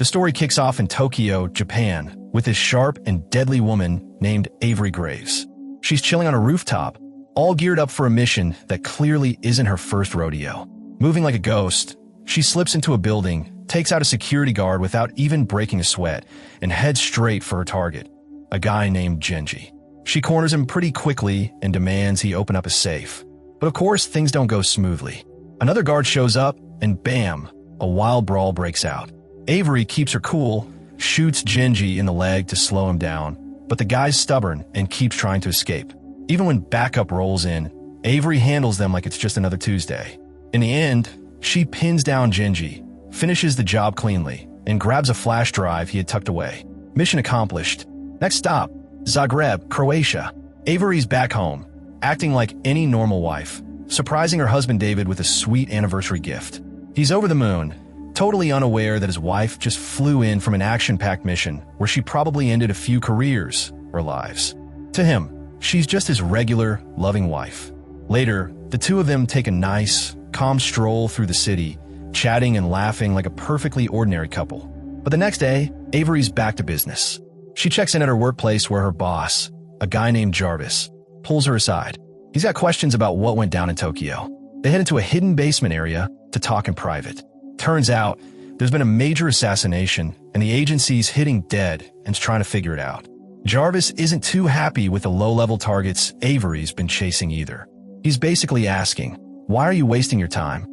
The story kicks off in Tokyo, Japan, with this sharp and deadly woman named Avery Graves. She's chilling on a rooftop, all geared up for a mission that clearly isn't her first rodeo. Moving like a ghost, she slips into a building, takes out a security guard without even breaking a sweat, and heads straight for her target, a guy named Genji. She corners him pretty quickly and demands he open up a safe. But of course, things don't go smoothly. Another guard shows up, and bam, a wild brawl breaks out. Avery keeps her cool, shoots Genji in the leg to slow him down, but the guy's stubborn and keeps trying to escape. Even when backup rolls in, Avery handles them like it's just another Tuesday. In the end, she pins down Genji, finishes the job cleanly, and grabs a flash drive he had tucked away. Mission accomplished. Next stop, Zagreb, Croatia. Avery's back home, acting like any normal wife, surprising her husband David with a sweet anniversary gift. He's over the moon, totally unaware that his wife just flew in from an action-packed mission where she probably ended a few careers or lives. To him, she's just his regular, loving wife. Later, the two of them take a nice, calm stroll through the city, chatting and laughing like a perfectly ordinary couple. But the next day, Avery's back to business. She checks in at her workplace where her boss, a guy named Jarvis, pulls her aside. He's got questions about what went down in Tokyo. They head into a hidden basement area to talk in private. Turns out, there's been a major assassination, and the agency's hitting dead and's trying to figure it out. Jarvis isn't too happy with the low-level targets Avery's been chasing either. He's basically asking, why are you wasting your time?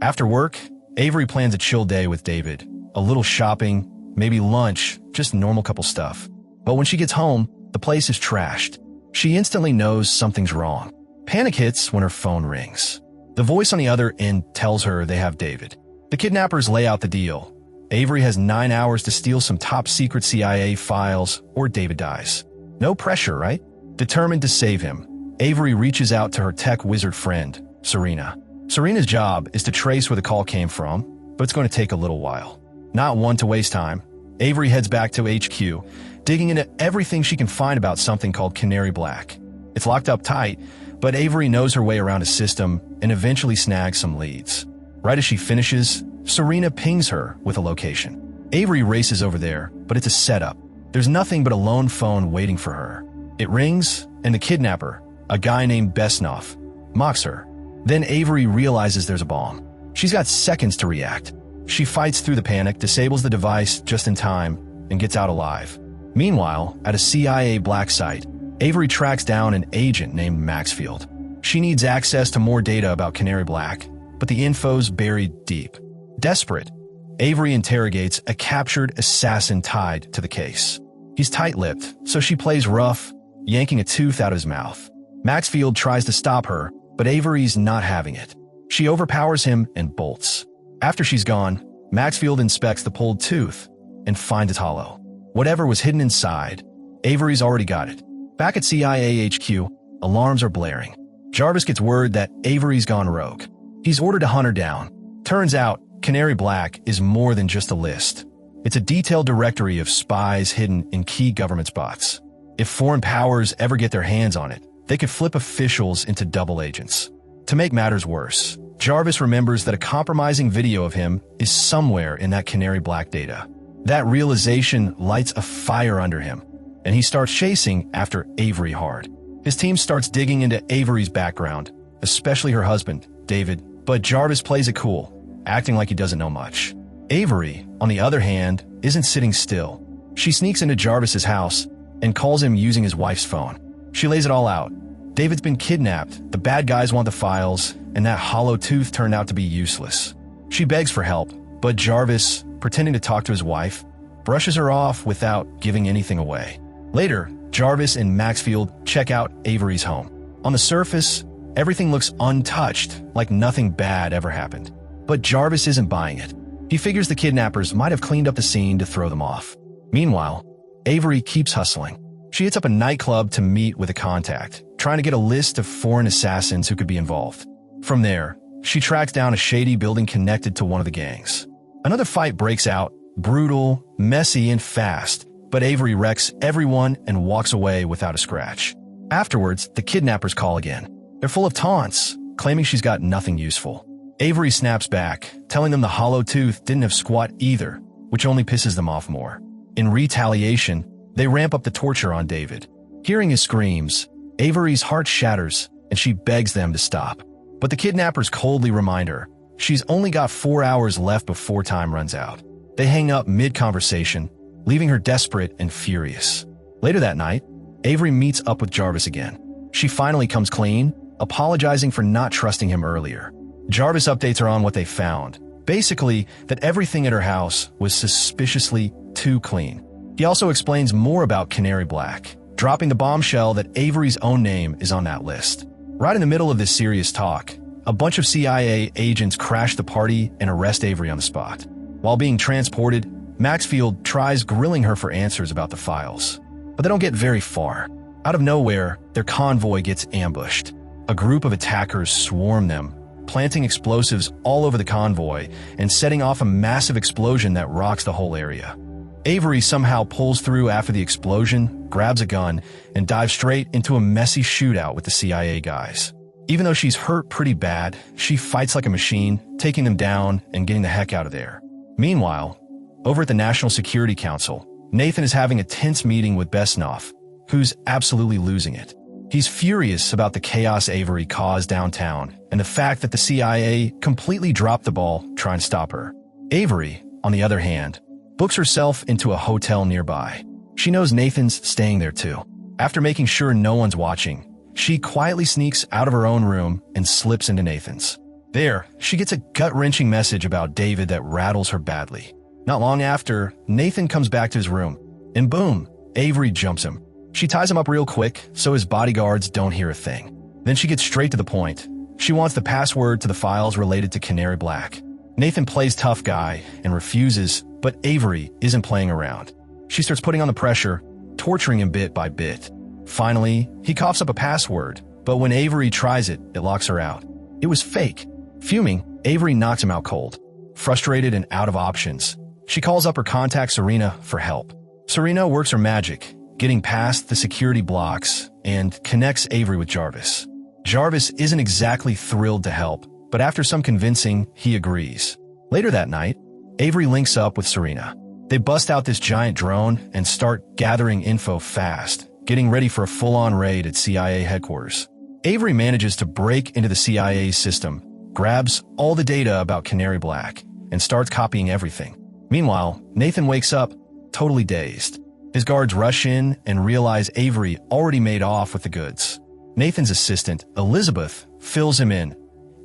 After work, Avery plans a chill day with David. A little shopping, maybe lunch, just normal couple stuff. But when she gets home, the place is trashed. She instantly knows something's wrong. Panic hits when her phone rings. The voice on the other end tells her they have David. The kidnappers lay out the deal. Avery has 9 hours to steal some top-secret CIA files, or David dies. No pressure, right? Determined to save him, Avery reaches out to her tech wizard friend, Serena. Serena's job is to trace where the call came from, but it's going to take a little while. Not one to waste time, Avery heads back to HQ, digging into everything she can find about something called Canary Black. It's locked up tight, but Avery knows her way around a system and eventually snags some leads. Right as she finishes, Serena pings her with a location. Avery races over there, but it's a setup. There's nothing but a lone phone waiting for her. It rings, and the kidnapper, a guy named Besnov, mocks her. Then Avery realizes there's a bomb. She's got seconds to react. She fights through the panic, disables the device just in time, and gets out alive. Meanwhile, at a CIA black site, Avery tracks down an agent named Maxfield. She needs access to more data about Canary Black, but the info's buried deep. Desperate, Avery interrogates a captured assassin tied to the case. He's tight-lipped, so she plays rough, yanking a tooth out of his mouth. Maxfield tries to stop her, but Avery's not having it. She overpowers him and bolts. After she's gone, Maxfield inspects the pulled tooth and finds it's hollow. Whatever was hidden inside, Avery's already got it. Back at CIA HQ, alarms are blaring. Jarvis gets word that Avery's gone rogue. He's ordered to hunt her down. Turns out, Canary Black is more than just a list. It's a detailed directory of spies hidden in key government spots. If foreign powers ever get their hands on it, they could flip officials into double agents. To make matters worse, Jarvis remembers that a compromising video of him is somewhere in that Canary Black data. That realization lights a fire under him, and he starts chasing after Avery hard. His team starts digging into Avery's background, especially her husband, David, but Jarvis plays it cool, acting like he doesn't know much. Avery, on the other hand, isn't sitting still. She sneaks into Jarvis's house and calls him using his wife's phone. She lays it all out. David's been kidnapped, the bad guys want the files, and that hollow tooth turned out to be useless. She begs for help, but Jarvis, pretending to talk to his wife, brushes her off without giving anything away. Later, Jarvis and Maxfield check out Avery's home. On the surface, everything looks untouched, like nothing bad ever happened. But Jarvis isn't buying it. He figures the kidnappers might have cleaned up the scene to throw them off. Meanwhile, Avery keeps hustling. She hits up a nightclub to meet with a contact, trying to get a list of foreign assassins who could be involved. From there, she tracks down a shady building connected to one of the gangs. Another fight breaks out, brutal, messy, and fast, but Avery wrecks everyone and walks away without a scratch. Afterwards, the kidnappers call again. They're full of taunts, claiming she's got nothing useful. Avery snaps back, telling them the hollow tooth didn't have squat either, which only pisses them off more. In retaliation, they ramp up the torture on David. Hearing his screams, Avery's heart shatters and she begs them to stop. But the kidnappers coldly remind her she's only got 4 hours left before time runs out. They hang up mid-conversation, leaving her desperate and furious. Later that night, Avery meets up with Jarvis again. She finally comes clean, apologizing for not trusting him earlier. Jarvis updates her on what they found. Basically, that everything at her house was suspiciously too clean. He also explains more about Canary Black, dropping the bombshell that Avery's own name is on that list. Right in the middle of this serious talk, a bunch of CIA agents crash the party and arrest Avery on the spot. While being transported, Maxfield tries grilling her for answers about the files. But they don't get very far. Out of nowhere, their convoy gets ambushed. A group of attackers swarm them, planting explosives all over the convoy and setting off a massive explosion that rocks the whole area. Avery somehow pulls through after the explosion, grabs a gun, and dives straight into a messy shootout with the CIA guys. Even though she's hurt pretty bad, she fights like a machine, taking them down and getting the heck out of there. Meanwhile, over at the National Security Council, Nathan is having a tense meeting with Besnoff, who's absolutely losing it. He's furious about the chaos Avery caused downtown and the fact that the CIA completely dropped the ball trying to stop her. Avery, on the other hand, books herself into a hotel nearby. She knows Nathan's staying there too. After making sure no one's watching, she quietly sneaks out of her own room and slips into Nathan's. There, she gets a gut-wrenching message about David that rattles her badly. Not long after, Nathan comes back to his room, and boom, Avery jumps him. She ties him up real quick so his bodyguards don't hear a thing. Then she gets straight to the point. She wants the password to the files related to Canary Black. Nathan plays tough guy and refuses, but Avery isn't playing around. She starts putting on the pressure, torturing him bit by bit. Finally, he coughs up a password, but when Avery tries it, it locks her out. It was fake. Fuming, Avery knocks him out cold. Frustrated and out of options, she calls up her contact Serena for help. Serena works her magic, getting past the security blocks, and connects Avery with Jarvis. Jarvis isn't exactly thrilled to help, but after some convincing, he agrees. Later that night, Avery links up with Serena. They bust out this giant drone and start gathering info fast, getting ready for a full-on raid at CIA headquarters. Avery manages to break into the CIA system, grabs all the data about Canary Black, and starts copying everything. Meanwhile, Nathan wakes up, totally dazed. His guards rush in and realize Avery already made off with the goods. Nathan's assistant, Elizabeth, fills him in.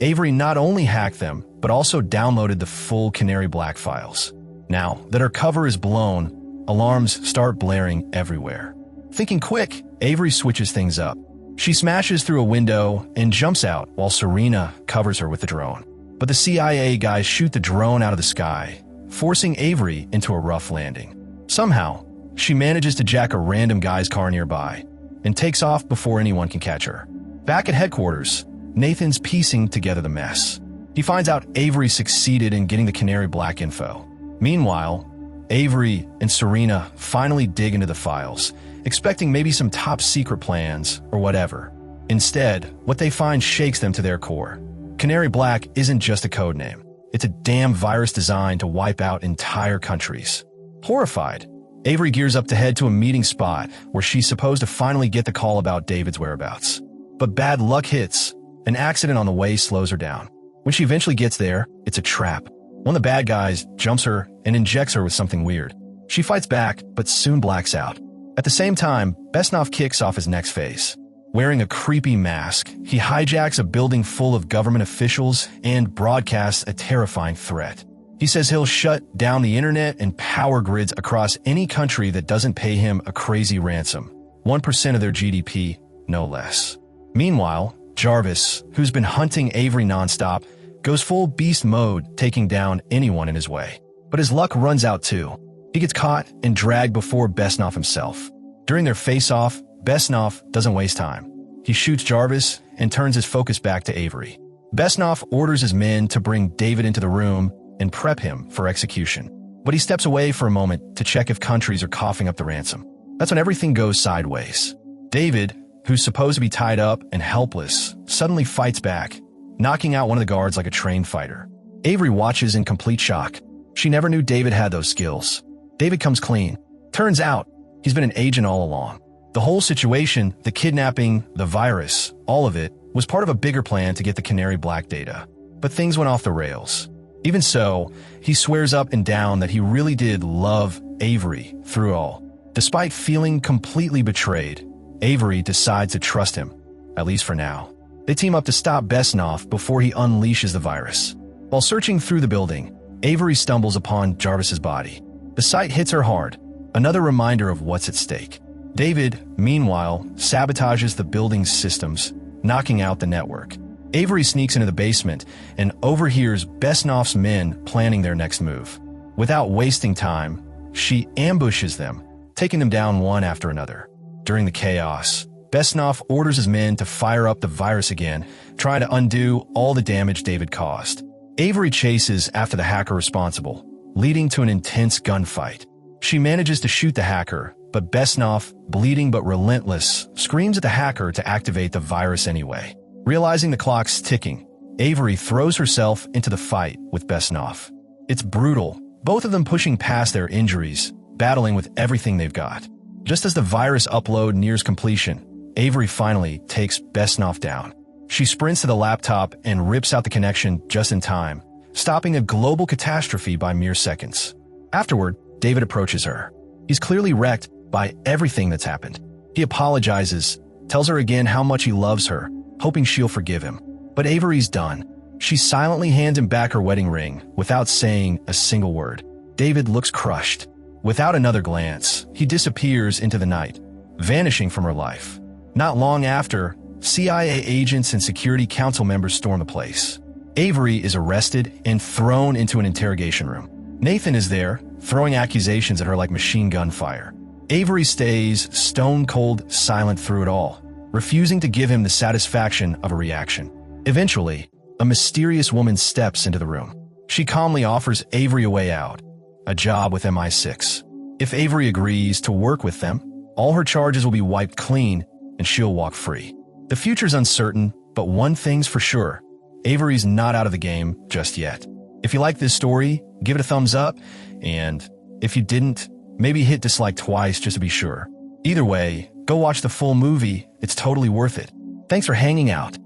Avery not only hacked them, but also downloaded the full Canary Black files. Now that her cover is blown, alarms start blaring everywhere. Thinking quick, Avery switches things up. She smashes through a window and jumps out while Serena covers her with the drone. But the CIA guys shoot the drone out of the sky, forcing Avery into a rough landing. Somehow, she manages to jack a random guy's car nearby and takes off before anyone can catch her. Back at headquarters, Nathan's piecing together the mess. He finds out Avery succeeded in getting the Canary Black info. Meanwhile, Avery and Serena finally dig into the files, expecting maybe some top-secret plans or whatever. Instead, what they find shakes them to their core. Canary Black isn't just a code name. It's a damn virus designed to wipe out entire countries. Horrified, Avery gears up to head to a meeting spot where she's supposed to finally get the call about David's whereabouts. But bad luck hits. An accident on the way slows her down. When she eventually gets there, it's a trap. One of the bad guys jumps her and injects her with something weird. She fights back, but soon blacks out. At the same time, Besnoff kicks off his next phase. Wearing a creepy mask, he hijacks a building full of government officials and broadcasts a terrifying threat. He says he'll shut down the internet and power grids across any country that doesn't pay him a crazy ransom. 1% of their GDP, no less. Meanwhile, Jarvis, who's been hunting Avery nonstop, goes full beast mode, taking down anyone in his way. But his luck runs out too. He gets caught and dragged before Besnoff himself. During their face-off, Besnoff doesn't waste time. He shoots Jarvis and turns his focus back to Avery. Besnoff orders his men to bring David into the room and prep him for execution. But he steps away for a moment to check if countries are coughing up the ransom. That's when everything goes sideways. David, who's supposed to be tied up and helpless, suddenly fights back, knocking out one of the guards like a trained fighter. Avery watches in complete shock. She never knew David had those skills. David comes clean. Turns out, he's been an agent all along. The whole situation, the kidnapping, the virus, all of it, was part of a bigger plan to get the Canary Black data. But things went off the rails. Even so, he swears up and down that he really did love Avery through all. Despite feeling completely betrayed, Avery decides to trust him, at least for now. They team up to stop Besnoff before he unleashes the virus. While searching through the building, Avery stumbles upon Jarvis's body. The sight hits her hard, another reminder of what's at stake. David, meanwhile, sabotages the building's systems, knocking out the network. Avery sneaks into the basement and overhears Besnoff's men planning their next move. Without wasting time, she ambushes them, taking them down one after another. During the chaos, Besnoff orders his men to fire up the virus again, trying to undo all the damage David caused. Avery chases after the hacker responsible, leading to an intense gunfight. She manages to shoot the hacker, but Besnoff, bleeding but relentless, screams at the hacker to activate the virus anyway. Realizing the clock's ticking, Avery throws herself into the fight with Besnoff. It's brutal, both of them pushing past their injuries, battling with everything they've got. Just as the virus upload nears completion, Avery finally takes Besnoff down. She sprints to the laptop and rips out the connection just in time, stopping a global catastrophe by mere seconds. Afterward, David approaches her. He's clearly wrecked by everything that's happened. He apologizes, tells her again how much he loves her, hoping she'll forgive him. But Avery's done. She silently hands him back her wedding ring without saying a single word. David looks crushed. Without another glance, he disappears into the night, vanishing from her life. Not long after, CIA agents and security council members storm the place. Avery is arrested and thrown into an interrogation room. Nathan is there, throwing accusations at her like machine gun fire. Avery stays stone-cold silent through it all, refusing to give him the satisfaction of a reaction. Eventually, a mysterious woman steps into the room. She calmly offers Avery a way out, a job with MI6. If Avery agrees to work with them, all her charges will be wiped clean and she'll walk free. The future's uncertain, but one thing's for sure. Avery's not out of the game just yet. If you like this story, give it a thumbs up, and if you didn't, maybe hit dislike twice just to be sure. Either way, go watch the full movie, it's totally worth it. Thanks for hanging out.